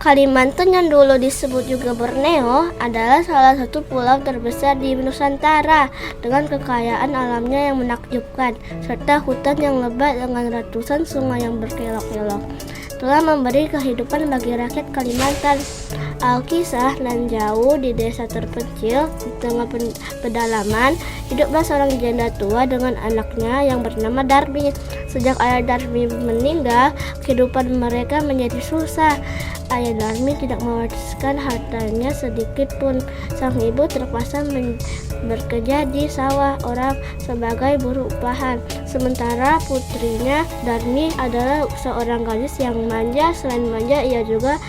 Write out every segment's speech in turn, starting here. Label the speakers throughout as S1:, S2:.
S1: Kalimantan yang dulu disebut juga Borneo adalah salah satu pulau terbesar di Nusantara dengan kekayaan alamnya yang menakjubkan serta hutan yang lebat dengan ratusan sungai yang berkelok-kelok. Telah memberi kehidupan bagi rakyat Kalimantan. Alkisah nan jauh di desa terpencil di tengah pedalaman, hiduplah seorang janda tua dengan anaknya yang bernama Darmi. Sejak ayah Darmi meninggal, kehidupan mereka menjadi susah. Ayah Darmi tidak mewariskan hartanya sedikit pun. Sang ibu terpaksa bekerja di sawah orang sebagai buruh upahan. Sementara putrinya Darmi adalah seorang gadis yang manja. Selain manja, ia juga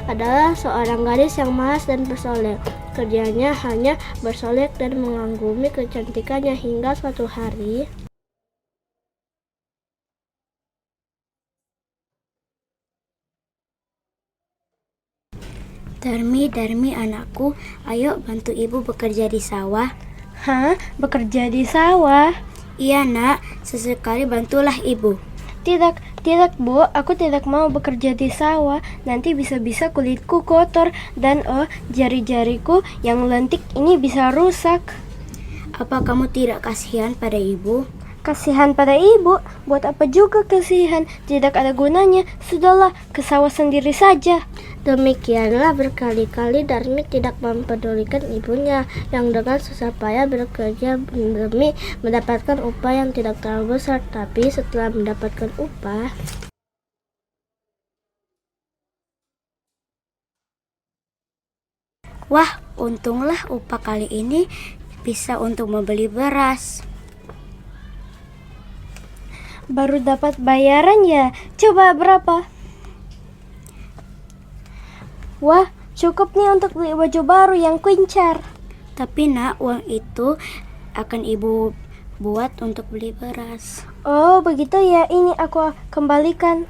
S1: adalah seorang gadis yang malas dan bersolek. Kerjanya hanya bersolek dan mengagumi kecantikannya hingga suatu hari
S2: Darmi anakku, ayo bantu ibu bekerja di sawah.
S3: Hah? Bekerja di sawah?
S2: Iya nak, sesekali bantulah ibu.
S3: Tidak Bu, aku tidak mau bekerja di sawah. Nanti bisa-bisa kulitku kotor dan jari-jariku yang lentik ini bisa rusak.
S2: Apa kamu tidak kasihan pada ibu?
S3: Kasihan pada ibu? Buat apa juga kasihan? Tidak ada gunanya. Sudahlah, ke sawah sendiri saja.
S1: Demikianlah berkali-kali Darmi tidak mempedulikan ibunya yang dengan susah payah bekerja demi mendapatkan upah yang tidak terlalu besar. Tapi setelah mendapatkan upah,
S2: wah, untunglah upah kali ini bisa untuk membeli beras.
S3: Baru dapat bayaran ya? Coba berapa? Wah, cukup nih untuk beli baju baru yang kuincar.
S2: Tapi nak, uang itu akan ibu buat untuk beli beras.
S3: Oh, begitu ya. Ini aku kembalikan.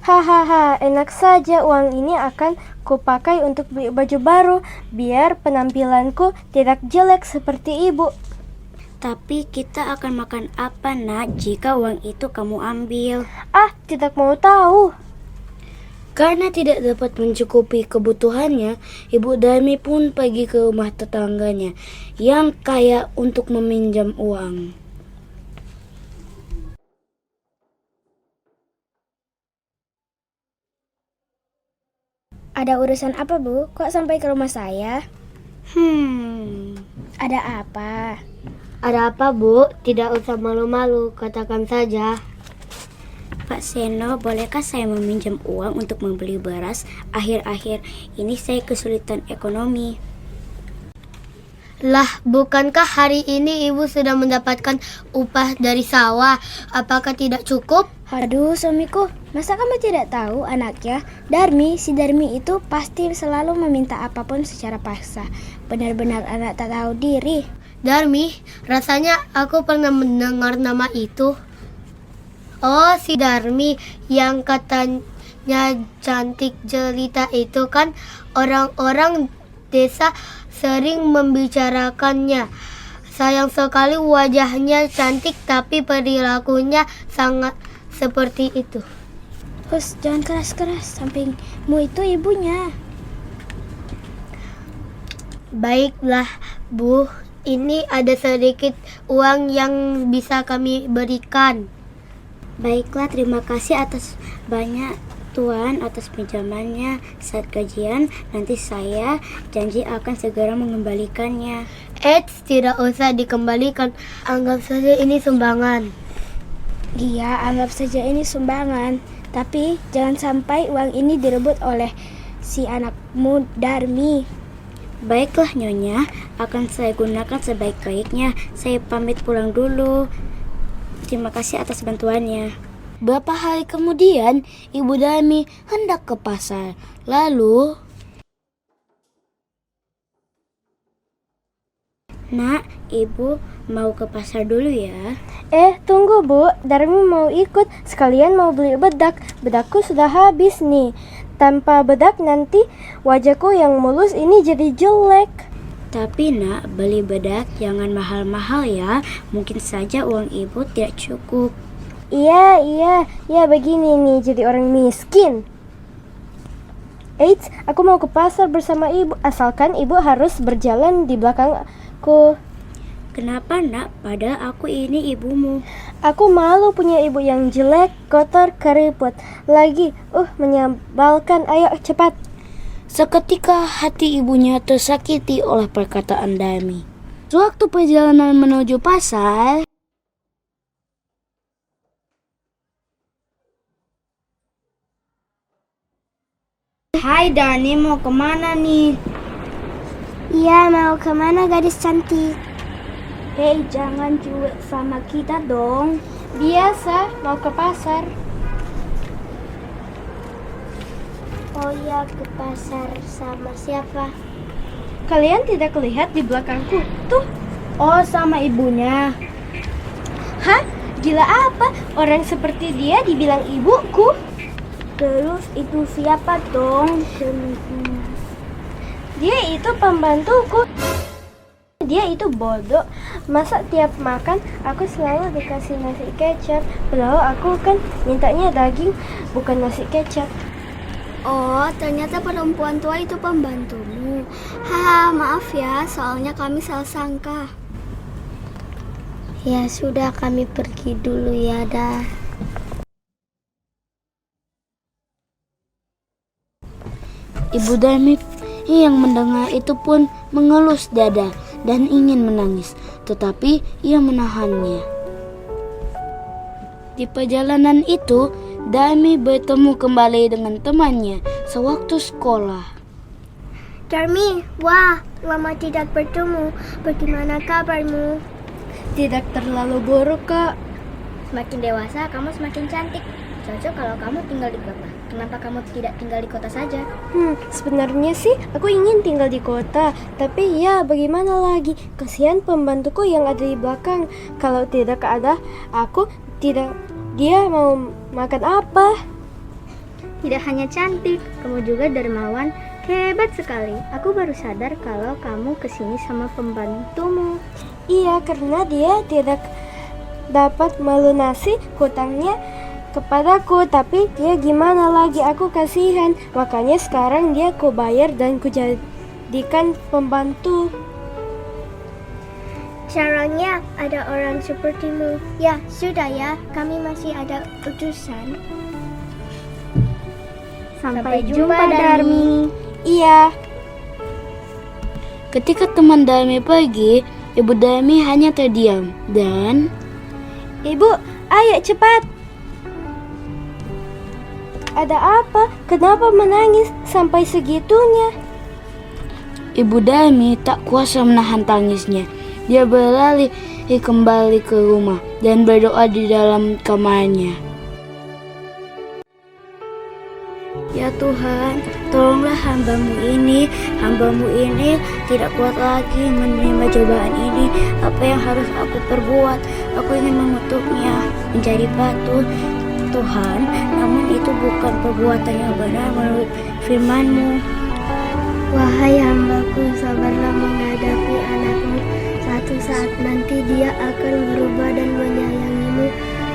S3: Hahaha, enak saja. Uang ini akan kupakai untuk beli baju baru, biar penampilanku tidak jelek seperti ibu.
S2: Tapi kita akan makan apa nak jika uang itu kamu ambil?
S3: Tidak mau tahu.
S4: Karena tidak dapat mencukupi kebutuhannya, Ibu Darmi pun pergi ke rumah tetangganya yang kaya untuk meminjam uang.
S5: Ada urusan apa Bu? Kok sampai ke rumah saya? Ada apa?
S4: Ada apa Bu? Tidak usah malu-malu, katakan saja.
S2: Pak Seno, bolehkah saya meminjam uang untuk membeli beras? Akhir-akhir ini saya kesulitan ekonomi.
S1: lah, bukankah hari ini ibu sudah mendapatkan upah dari sawah? Apakah tidak cukup?
S5: Aduh suamiku, masa kamu tidak tahu anaknya? Si Darmi itu pasti selalu meminta apapun secara paksa. Benar-benar anak tak tahu diri.
S1: Darmi, rasanya aku pernah mendengar nama itu. Oh, si Darmi yang katanya cantik jelita itu kan, orang-orang desa sering membicarakannya. Sayang sekali wajahnya cantik tapi perilakunya sangat seperti itu.
S5: Hus, jangan keras-keras, sampingmu itu ibunya.
S1: Baiklah Bu, ini ada sedikit uang yang bisa kami berikan.
S2: Baiklah, terima kasih atas banyak Tuan atas pinjamannya. Saat gajian nanti saya janji akan segera mengembalikannya.
S1: Tidak usah dikembalikan. Anggap saja ini sumbangan.
S5: Iya, anggap saja ini sumbangan. Tapi jangan sampai uang ini direbut oleh si anakmu Darmi.
S2: Baiklah Nyonya, akan saya gunakan sebaik-baiknya. Saya pamit pulang dulu. Terima kasih atas bantuannya.
S4: Beberapa hari kemudian, Ibu Darmi hendak ke pasar. Lalu,
S2: Nak, Ibu mau ke pasar dulu ya.
S3: Tunggu Bu, Darmi mau ikut. Sekalian mau beli bedak. Bedakku sudah habis nih. Tanpa bedak nanti wajahku yang mulus ini jadi jelek.
S2: Tapi nak, beli bedak jangan mahal-mahal ya. Mungkin saja uang ibu tidak cukup.
S3: Iya, begini nih jadi orang miskin. Eits, aku mau ke pasar bersama ibu, asalkan ibu harus berjalan di belakangku.
S2: Kenapa nak? Padahal aku ini ibumu.
S3: Aku malu punya ibu yang jelek, kotor, keriput. Lagi, menyebalkan. Ayo cepat.
S4: Seketika hati ibunya tersakiti oleh perkataan Darmi. Sewaktu perjalanan menuju pasar,
S5: Hai Dani, mau kemana nih?
S1: Iya, mau kemana gadis cantik?
S5: Hei, jangan cuek sama kita dong.
S3: Biasa, mau ke pasar.
S1: Oh iya, ke pasar sama siapa?
S3: Kalian tidak lihat di belakangku? Tuh.
S5: Oh, sama ibunya.
S3: Hah? Gila apa? Orang seperti dia dibilang ibuku?
S5: Terus itu siapa dong?
S3: Dia itu pembantuku. Dia itu bodoh. Masa tiap makan aku selalu dikasih nasi kecap, padahal aku kan mintanya daging, bukan nasi kecap.
S1: Oh, ternyata perempuan tua itu pembantumu. Haha, maaf ya, soalnya kami salah sangka. Ya sudah, kami pergi dulu ya, dah.
S4: Ibu Darmi yang mendengar itu pun mengelus dada dan ingin menangis, tetapi ia menahannya. Di perjalanan itu, Darmi bertemu kembali dengan temannya sewaktu sekolah.
S1: Darmi, wah, lama tidak bertemu. Bagaimana kabarmu?
S3: Tidak terlalu buruk, Kak.
S5: Semakin dewasa, kamu semakin cantik. Cocok kalau kamu tinggal di kota. Kenapa kamu tidak tinggal di kota saja?
S3: Sebenarnya sih aku ingin tinggal di kota, tapi ya bagaimana lagi? Kasihan pembantuku yang ada di belakang. Kalau tidak ada aku, dia mau makan apa?
S5: Tidak hanya cantik, kamu juga dermawan. Hebat sekali. Aku baru sadar kalau kamu kesini sama pembantumu.
S3: Iya, karena dia tidak dapat melunasi hutangnya kepadaku, tapi dia gimana lagi, aku kasihan. Makanya sekarang dia ku bayar dan ku jadikan pembantu.
S1: Caranya ada orang sepertimu. Ya, sudah ya, kami masih ada utusan.
S5: Sampai jumpa, Darmi.
S3: Iya.
S4: Ketika teman Darmi pergi, Ibu Darmi hanya terdiam dan...
S3: Ibu, ayo cepat. Ada apa? Kenapa menangis sampai segitunya?
S4: Ibu Darmi tak kuasa menahan tangisnya. Dia berlari kembali ke rumah dan berdoa di dalam kamarnya. Ya Tuhan, tolonglah hambamu ini. Hambamu ini tidak kuat lagi menerima cobaan ini. Apa yang harus aku perbuat? Aku ingin mengutuknya menjadi batu, Tuhan, namun itu bukan perbuatan yang benar menurut firman-Mu.
S1: Wahai hambaku, sabarlah menghadapi anakmu. Suatu saat nanti dia akan berubah dan menyayangimu.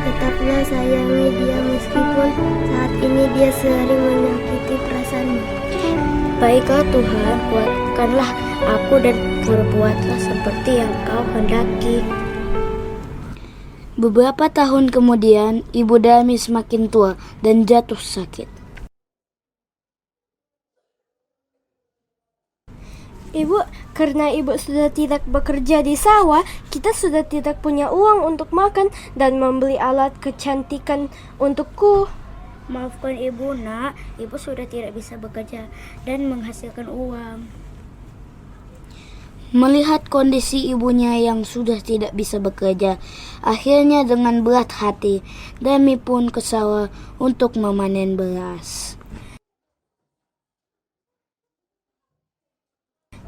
S1: Tetaplah sayangi dia meskipun saat ini dia sering menyakiti perasaanmu.
S2: Baiklah Tuhan, kuatkanlah aku dan berbuatlah seperti yang Kau hendaki.
S4: Beberapa tahun kemudian, Ibu Darmi semakin tua dan jatuh sakit.
S3: Ibu, karena ibu sudah tidak bekerja di sawah, kita sudah tidak punya uang untuk makan dan membeli alat kecantikan untukku.
S2: Maafkan ibu nak, ibu sudah tidak bisa bekerja dan menghasilkan uang.
S4: Melihat kondisi ibunya yang sudah tidak bisa bekerja, akhirnya dengan berat hati, Darmi pun ke sawah untuk memanen beras.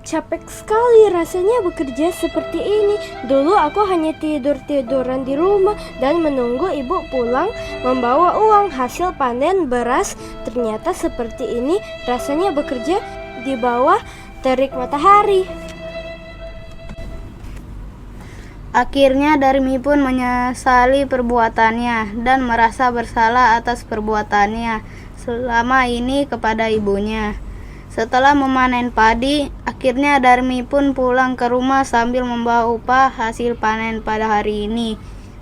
S3: Capek sekali rasanya bekerja seperti ini. Dulu aku hanya tidur-tiduran di rumah dan menunggu ibu pulang membawa uang hasil panen beras. Ternyata seperti ini rasanya bekerja di bawah terik matahari.
S6: Akhirnya Darmi pun menyesali perbuatannya dan merasa bersalah atas perbuatannya selama ini kepada ibunya. Setelah memanen padi, akhirnya Darmi pun pulang ke rumah sambil membawa upah hasil panen pada hari ini.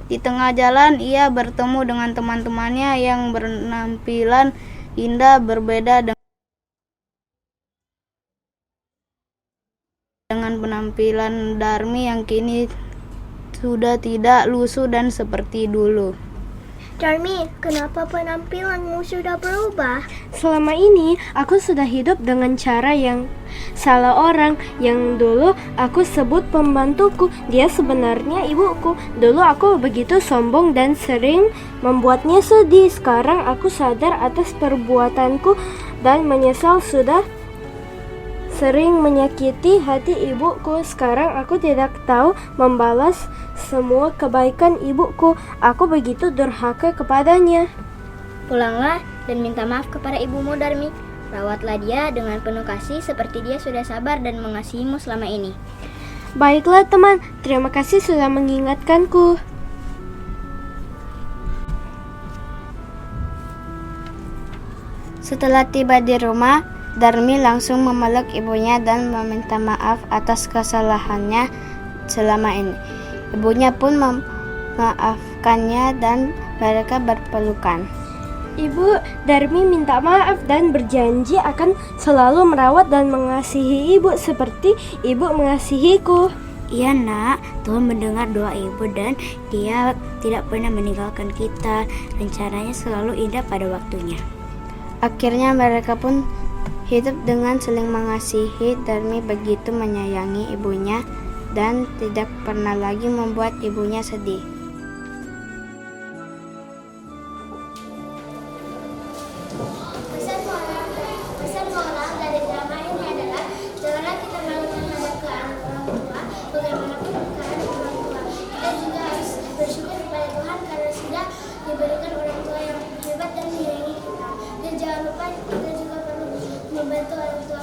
S6: Di tengah jalan, ia bertemu dengan teman-temannya yang berpenampilan indah berbeda dengan penampilan Darmi yang kini sudah tidak lusuh dan seperti dulu.
S1: Darmi, kenapa penampilanmu sudah berubah?
S3: Selama ini aku sudah hidup dengan cara yang salah orang. Yang dulu aku sebut pembantuku, dia sebenarnya ibuku. Dulu aku begitu sombong dan sering membuatnya sedih. Sekarang aku sadar atas perbuatanku dan menyesal sudah sering menyakiti hati ibuku. Sekarang aku tidak tahu membalas semua kebaikan ibuku. Aku begitu durhaka kepadanya.
S5: Pulanglah dan minta maaf kepada ibumu Darmi. Rawatlah dia dengan penuh kasih seperti dia sudah sabar dan mengasihimu selama ini.
S3: Baiklah teman, terima kasih sudah mengingatkanku.
S2: Setelah tiba di rumah, Darmi langsung memeluk ibunya dan meminta maaf atas kesalahannya selama ini. Ibunya pun memaafkannya dan mereka berpelukan.
S3: Ibu, Darmi minta maaf dan berjanji akan selalu merawat dan mengasihi ibu seperti ibu mengasihiku.
S2: Iya nak, Tuhan mendengar doa ibu dan dia tidak pernah meninggalkan kita. Rencananya selalu indah pada waktunya. Akhirnya mereka pun hidup dengan saling mengasihi. Darmi begitu menyayangi ibunya dan tidak pernah lagi membuat ibunya sedih.
S1: Pesan moral dari drama ini adalah janganlah kita melakukan keadaan orang tua, bagaimanapun keadaan orang tua. Kita juga harus bersyukur kepada Tuhan karena sudah diberikan orang tua yang hebat dan menyayangi kita. Dan jangan lupa kita juga perlu membantu orang tua